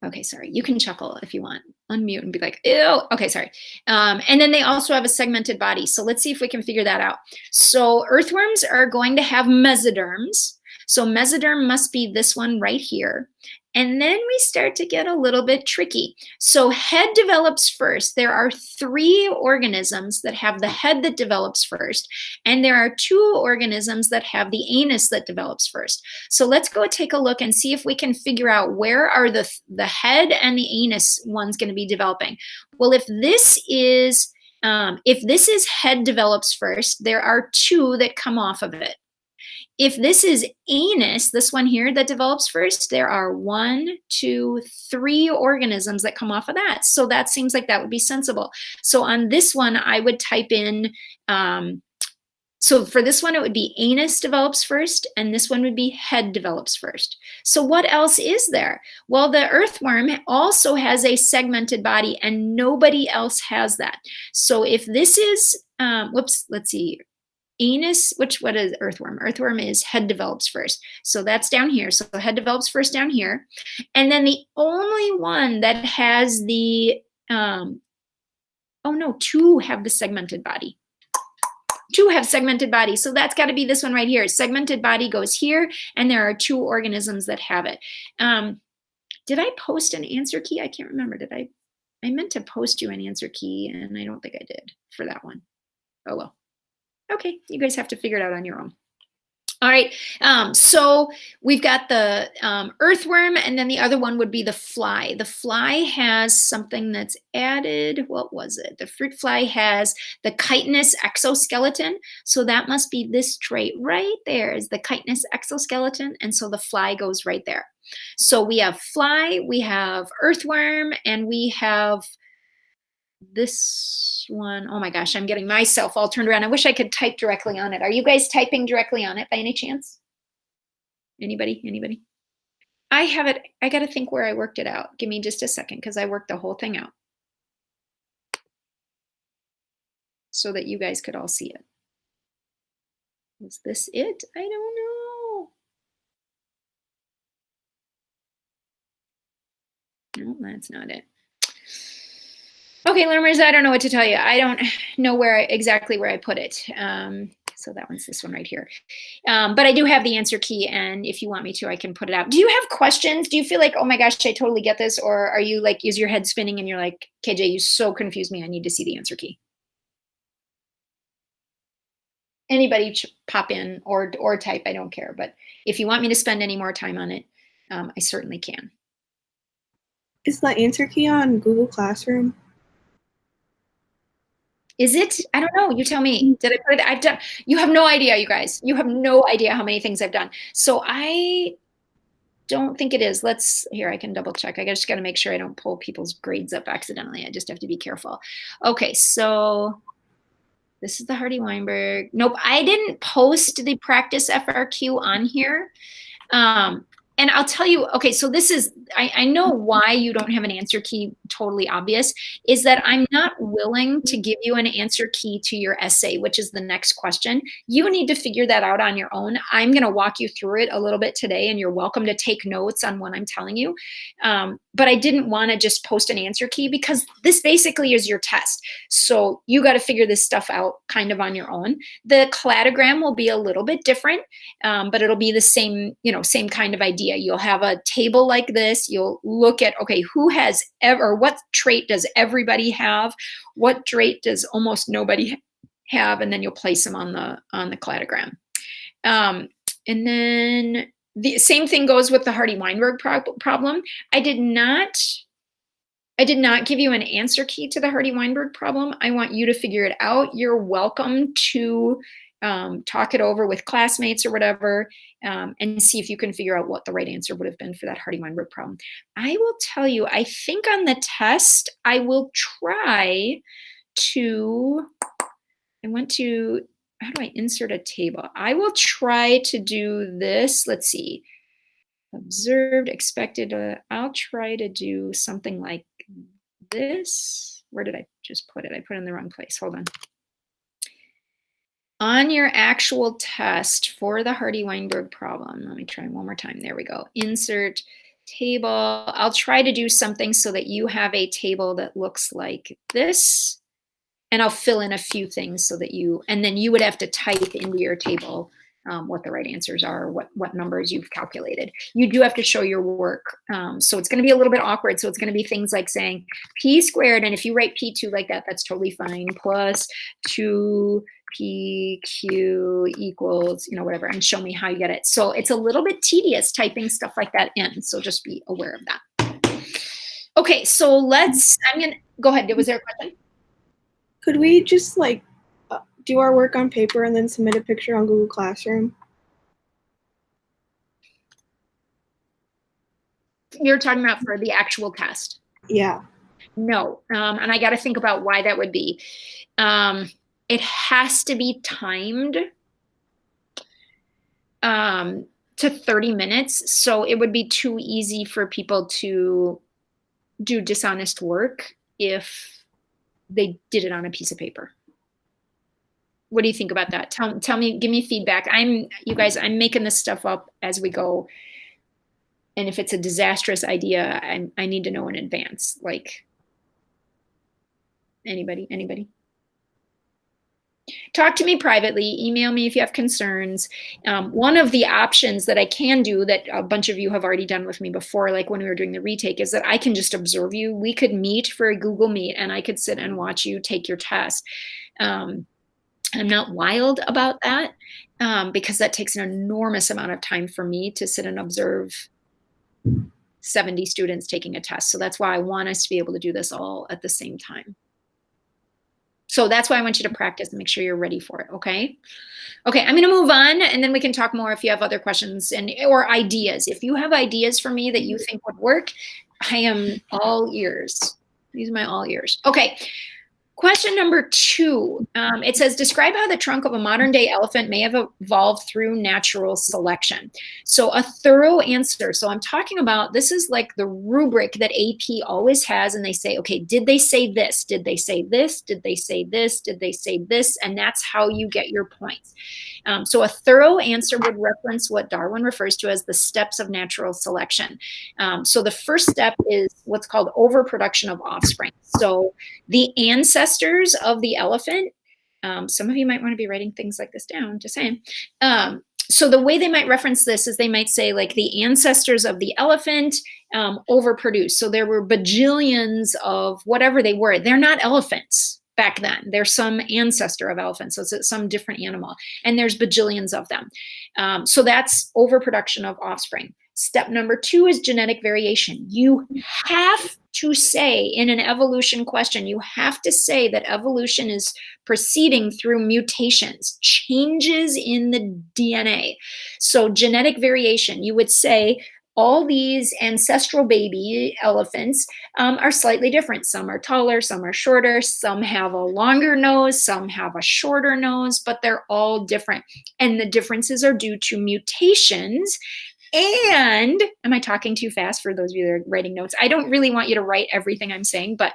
Okay, sorry. You can chuckle if you want. Unmute and be like, ew. Okay, sorry. And then they also have a segmented body. So let's see if we can figure that out. So earthworms are going to have mesoderms. So mesoderm must be this one right here. And then we start to get a little bit tricky. So head develops first. There are 3 organisms that have the head that develops first. And there are 2 organisms that have the anus that develops first. So let's go take a look and see if we can figure out where are the head and the anus ones going to be developing. Well, if this is head develops first, there are 2 that come off of it. If this is anus, this one here that develops first, there are 1, 2, 3 organisms that come off of that. So that seems like that would be sensible. So on this one, I would type in, so for this one, it would be anus develops first, and this one would be head develops first. So what else is there? Well, the earthworm also has a segmented body, and nobody else has that. So if this is, whoops, let's see. Anus, what is earthworm? Earthworm is head develops first. So that's down here. So head develops first down here. And then the only one that has the, oh no, 2 have the segmented body. 2 have segmented body. So that's got to be this one right here. Segmented body goes here, and there are 2 organisms that have it. Did I post an answer key? I can't remember. Did I? I meant to post you an answer key, and I don't think I did for that one. Oh, well. Okay, you guys have to figure it out on your own. All right, so we've got the earthworm, and then the other one would be the fly. The fly has something that's added. What was it? The fruit fly has the chitinous exoskeleton. So that must be this trait right there is the chitinous exoskeleton. And so the fly goes right there. So we have fly, we have earthworm, and we have this one. Oh my gosh, I'm getting myself all turned around. I wish I could type directly on it. Are you guys typing directly on it by any chance? Anybody? I have it. I got to think where I worked it out. Give me just a second because I worked the whole thing out so that you guys could all see it. Was this it? I don't know. No, that's not it. Okay, learners, I don't know what to tell you. I don't know exactly where I put it. So that one's this one right here. But I do have the answer key, and if you want me to, I can put it out. Do you have questions? Do you feel like, oh my gosh, I totally get this? Or are you like, is your head spinning and you're like, KJ, you so confused me, I need to see the answer key? Anybody pop in or type, I don't care. But if you want me to spend any more time on it, I certainly can. Is the answer key on Google Classroom? Is it? I don't know. You tell me. Did I put it? I've done. You have no idea, you guys. You have no idea how many things I've done. So I don't think it is. Here, I can double check. I just got to make sure I don't pull people's grades up accidentally. I just have to be careful. Okay, so this is the Hardy-Weinberg. Nope, I didn't post the practice FRQ on here. And I'll tell you, okay, so this is, I know why you don't have an answer key, totally obvious, is that I'm not willing to give you an answer key to your essay, which is the next question. You need to figure that out on your own. I'm gonna walk you through it a little bit today, and you're welcome to take notes on what I'm telling you. But I didn't wanna just post an answer key because this basically is your test. So you gotta figure this stuff out kind of on your own. The cladogram will be a little bit different, but it'll be the same, same kind of idea. You'll have a table like this. You'll look at, okay, who has ever, what trait does everybody have? What trait does almost nobody have? And then you'll place them on the cladogram. And then the same thing goes with the Hardy-Weinberg problem. I did not give you an answer key to the Hardy-Weinberg problem. I want you to figure it out. You're welcome to talk it over with classmates or whatever, and see if you can figure out what the right answer would have been for that Hardy-Weinberg problem. I will tell you, I think on the test, I will try to, how do I insert a table? I will try to do this. Let's see. Observed, expected. I'll try to do something like this. Where did I just put it? I put it in the wrong place. Hold on. On your actual test for the Hardy-Weinberg problem, let me try one more time. There we go. Insert table. I'll try to do something so that you have a table that looks like this. And I'll fill in a few things so that and then you would have to type into your table what the right answers are, what numbers you've calculated. You do have to show your work. So it's going to be a little bit awkward. So it's going to be things like saying p squared. And if you write p2 like that, that's totally fine. Plus 2pq equals, whatever, and show me how you get it. So it's a little bit tedious typing stuff like that in. So just be aware of that. Okay, so go ahead. Was there a question? Could we just do our work on paper and then submit a picture on Google Classroom? You're talking about for the actual test? Yeah. No, and I got to think about why that would be. It has to be timed to 30 minutes, so it would be too easy for people to do dishonest work if they did it on a piece of paper. What do you think about that? Tell me, give me feedback. You guys, I'm making this stuff up as we go. And if it's a disastrous idea, I need to know in advance. Like, anybody? Talk to me privately, email me if you have concerns. One of the options that I can do that a bunch of you have already done with me before, like when we were doing the retake, is that I can just observe you. We could meet for a Google Meet and I could sit and watch you take your test. I'm not wild about that because that takes an enormous amount of time for me to sit and observe 70 students taking a test. So that's why I want us to be able to do this all at the same time. So that's why I want you to practice and make sure you're ready for it, okay? Okay, I'm gonna move on and then we can talk more if you have other questions or ideas. If you have ideas for me that you think would work, I am all ears. These are my all ears. Okay. Question number 2, it says, describe how the trunk of a modern day elephant may have evolved through natural selection. So a thorough answer. So I'm talking about, this is like the rubric that AP always has, and they say, okay, did they say this? Did they say this? Did they say this? Did they say this? And that's how you get your points. So a thorough answer would reference what Darwin refers to as the steps of natural selection. So the first step is what's called overproduction of offspring. So the ancestors of the elephant Some of you might want to be writing things like this down, just saying. So the way they might reference this is they might say like the ancestors of the elephant overproduced. So there were bajillions of whatever they were. They're not elephants back then. They're some ancestor of elephants. So it's some different animal. And there's bajillions of them. So that's overproduction of offspring. Step number 2 is genetic variation. You have to say in an evolution question, you have to say that evolution is proceeding through mutations, changes in the DNA. So genetic variation, you would say all these ancestral baby elephants are slightly different. Some are taller, some are shorter, some have a longer nose, some have a shorter nose, but they're all different. And the differences are due to mutations. And am I talking too fast for those of you that are writing notes? I don't really want you to write everything I'm saying, but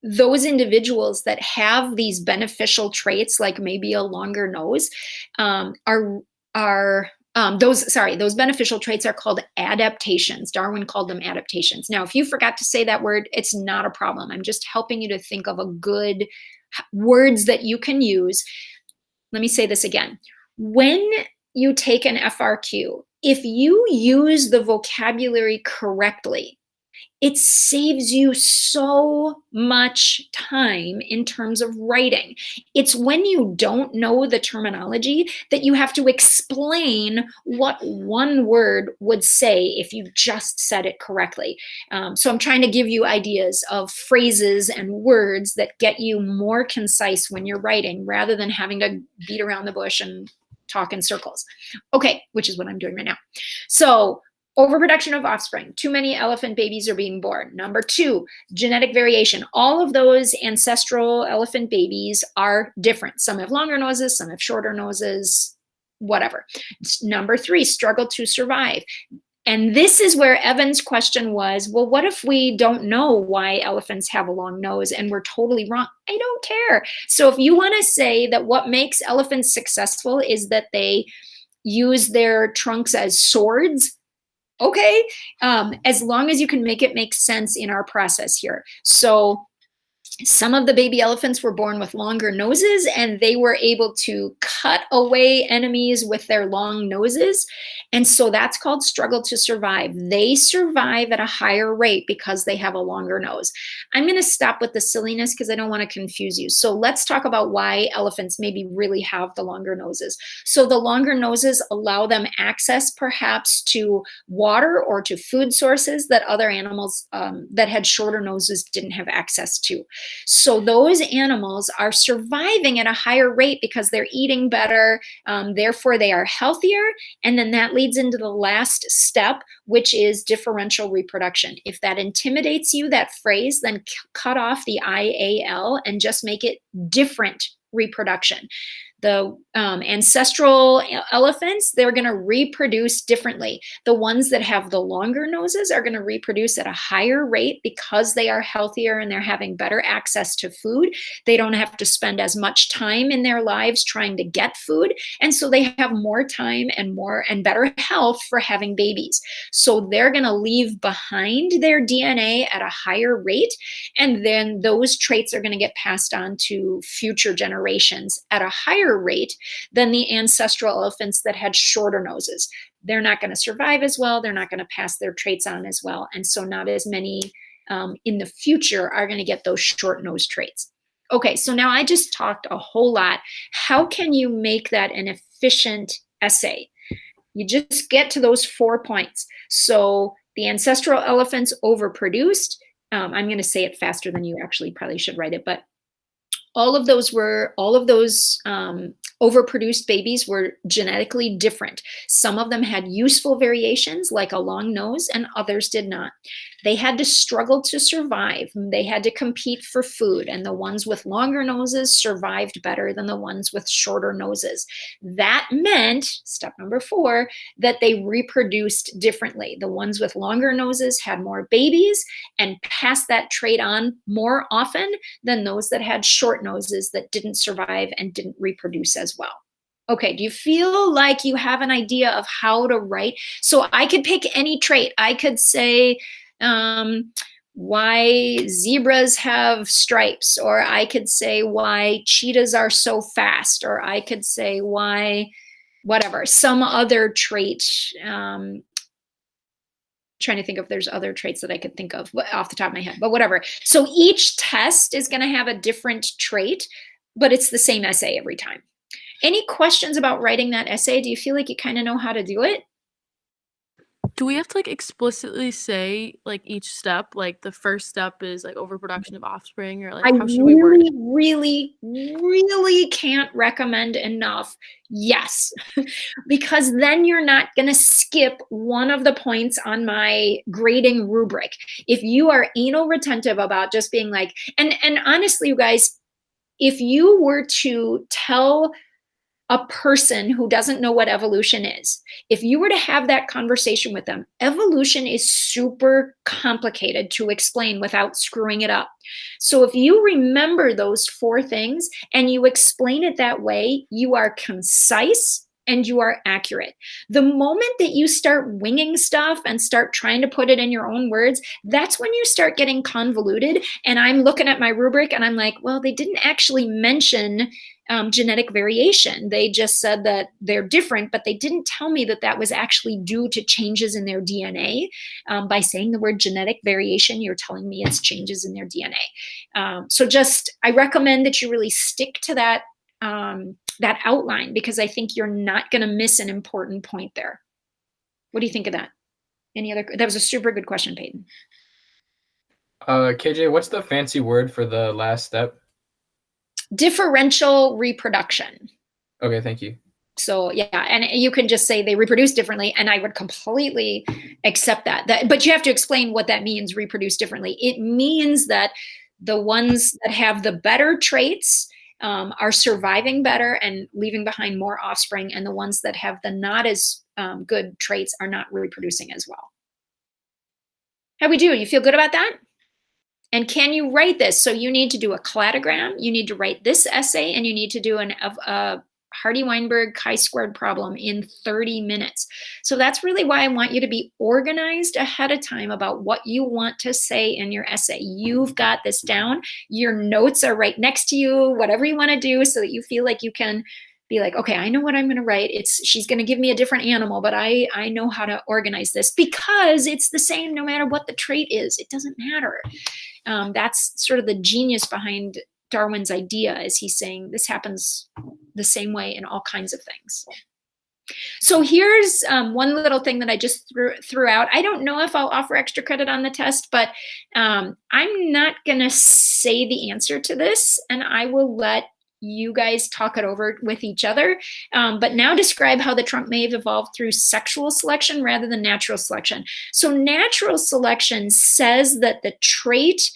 those individuals that have these beneficial traits, like maybe a longer nose, those beneficial traits are called adaptations. Darwin called them adaptations. Now, if you forgot to say that word, it's not a problem. I'm just helping you to think of a good words that you can use. Let me say this again. When you take an FRQ, if you use the vocabulary correctly, it saves you so much time in terms of writing. It's when you don't know the terminology that you have to explain what one word would say if you just said it correctly. So I'm trying to give you ideas of phrases and words that get you more concise when you're writing rather than having to beat around the bush and talk in circles. Okay, which is what I'm doing right now. So overproduction of offspring. Too many elephant babies are being born. Number 2, genetic variation. All of those ancestral elephant babies are different. Some have longer noses, some have shorter noses, whatever. Number 3, struggle to survive. And this is where Evan's question was, well, what if we don't know why elephants have a long nose and we're totally wrong? I don't care. So if you want to say that what makes elephants successful is that they use their trunks as swords, okay, as long as you can make it make sense in our process here. So some of the baby elephants were born with longer noses and they were able to cut away enemies with their long noses. And so that's called struggle to survive. They survive at a higher rate because they have a longer nose. I'm going to stop with the silliness because I don't want to confuse you. So let's talk about why elephants maybe really have the longer noses. So the longer noses allow them access perhaps to water or to food sources that other animals that had shorter noses didn't have access to. So those animals are surviving at a higher rate because they're eating better, therefore they are healthier, and then that leads into the last step, which is differential reproduction. If that intimidates you, that phrase, then cut off the IAL and just make it different reproduction. The ancestral elephants, they're going to reproduce differently. The ones that have the longer noses are going to reproduce at a higher rate because they are healthier and they're having better access to food. They don't have to spend as much time in their lives trying to get food. And so they have more time and better health for having babies. So they're going to leave behind their DNA at a higher rate. And then those traits are going to get passed on to future generations at a higher rate than the ancestral elephants that had shorter noses. They're not going to survive as well. They're not going to pass their traits on as well. And so not as many in the future are going to get those short nose traits. Okay, so now I just talked a whole lot. How can you make that an efficient essay? You just get to those 4 points. So the ancestral elephants overproduced. I'm going to say it faster than you actually probably should write it, but all of those overproduced babies were genetically different. Some of them had useful variations like a long nose and others did not. They had to struggle to survive. They had to compete for food, and the ones with longer noses survived better than the ones with shorter noses. That meant, step number 4, that they reproduced differently. The ones with longer noses had more babies and passed that trait on more often than those that had short noses that didn't survive and didn't reproduce as well. Okay, do you feel like you have an idea of how to write? So I could pick any trait. I could say, why zebras have stripes, or I could say why cheetahs are so fast, or I could say why whatever, some other trait. Trying to think if there's other traits that I could think of off the top of my head, but whatever. So each test is going to have a different trait, but it's the same essay every time. Any questions about writing that essay? Do you feel like you kind of know how to do it? Do we have to like explicitly say like each step? Like the first step is like overproduction of offspring, or like how should we word it? really can't recommend enough. Yes, because then you're not going to skip one of the points on my grading rubric. If you are anal retentive about just being like, and honestly, you guys, if you were to tell a person who doesn't know what evolution is, if you were to have that conversation with them, evolution is super complicated to explain without screwing it up. So if you remember those 4 things and you explain it that way, you are concise and you are accurate. The moment that you start winging stuff and start trying to put it in your own words, that's when you start getting convoluted. And I'm looking at my rubric and I'm like, well, they didn't actually mention genetic variation. They just said that they're different, but they didn't tell me that that was actually due to changes in their DNA. By saying the word genetic variation, you're telling me it's changes in their DNA. So just, I recommend that you really stick to that, that outline, because I think you're not going to miss an important point there. What do you think of that? Any other? That was a super good question, Peyton. KJ, what's the fancy word for the last step? Differential reproduction. Okay, thank you. So yeah, and you can just say they reproduce differently, and I would completely accept that. But you have to explain what that means, reproduce differently. It means that the ones that have the better traits are surviving better and leaving behind more offspring, and the ones that have the not as good traits are not reproducing as well. How we do? You feel good about that? And can you write this? So you need to do a cladogram, you need to write this essay, and you need to do a Hardy-Weinberg chi-squared problem in 30 minutes. So that's really why I want you to be organized ahead of time about what you want to say in your essay. You've got this down. Your notes are right next to you, whatever you want to do, so that you feel like you can be like, okay, I know what I'm going to write. She's going to give me a different animal, but I know how to organize this, because it's the same no matter what the trait is. It doesn't matter. That's sort of the genius behind Darwin's idea, is he's saying this happens the same way in all kinds of things. So here's one little thing that I just threw out. I don't know if I'll offer extra credit on the test, but I'm not going to say the answer to this, and I will let you guys talk it over with each other. But now describe how the trunk may have evolved through sexual selection rather than natural selection. So natural selection says that the trait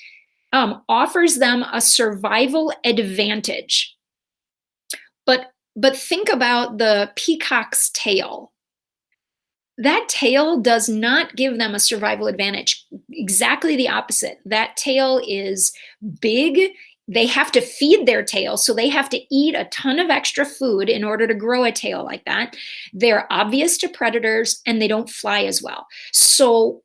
offers them a survival advantage. But think about the peacock's tail. That tail does not give them a survival advantage. Exactly the opposite. That tail is big. They have to feed their tail, so they have to eat a ton of extra food in order to grow a tail like that. They're obvious to predators, and they don't fly as well. So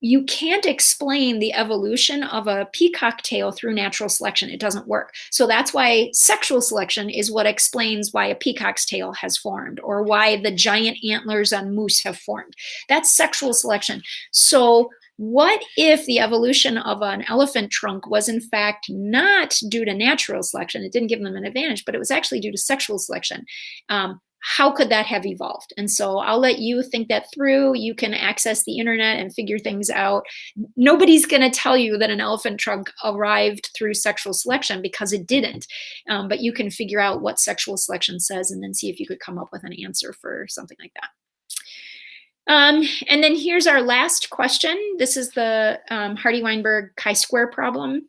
you can't explain the evolution of a peacock tail through natural selection. It doesn't work. So that's why sexual selection is what explains why a peacock's tail has formed, or why the giant antlers on moose have formed. That's sexual selection. So what if the evolution of an elephant trunk was in fact not due to natural selection? It didn't give them an advantage, but it was actually due to sexual selection. How could that have evolved? And so I'll let you think that through. You can access the internet and figure things out. Nobody's going to tell you that an elephant trunk arrived through sexual selection, because it didn't. But you can figure out what sexual selection says, and then see if you could come up with an answer for something like that. And then here's our last question. This is the Hardy-Weinberg chi-square problem.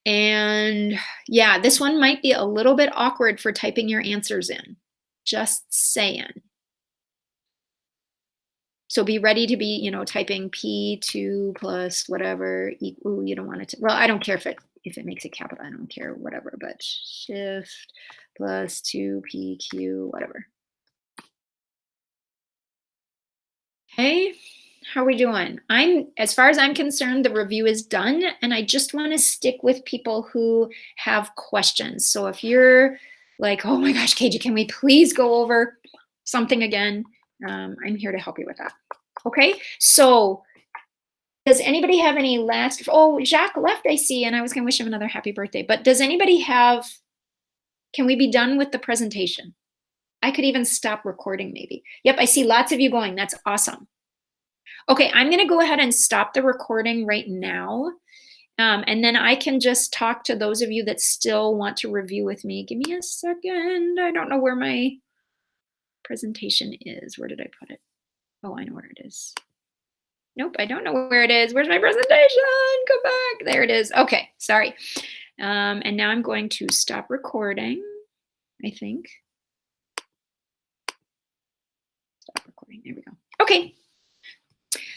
And yeah, this one might be a little bit awkward for typing your answers in. Just saying. So be ready to be, typing P2 plus whatever. Ooh, you don't want it to, well, I don't care if it makes it capital. I don't care, whatever, but shift plus 2PQ, whatever. Okay, How are we doing? As far as I'm concerned, the review is done, and I just want to stick with people who have questions. So if you're like, oh my gosh, KJ, can we please go over something again? I'm here to help you with that. Okay, so does anybody have any last, oh, Jacques left, I see, and I was gonna wish him another happy birthday, but does anybody have, can we be done with the presentation? I could even stop recording maybe. Yep, I see lots of you going, that's awesome. Okay, I'm gonna go ahead and stop the recording right now. And then I can just talk to those of you that still want to review with me. Give me a second. I don't know where my presentation is. Where did I put it? Oh, I know where it is. Nope, I don't know where it is. Where's my presentation? Come back. There it is. Okay, sorry. And now I'm going to stop recording, I think. Stop recording. There we go. Okay.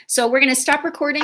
So we're going to stop recording.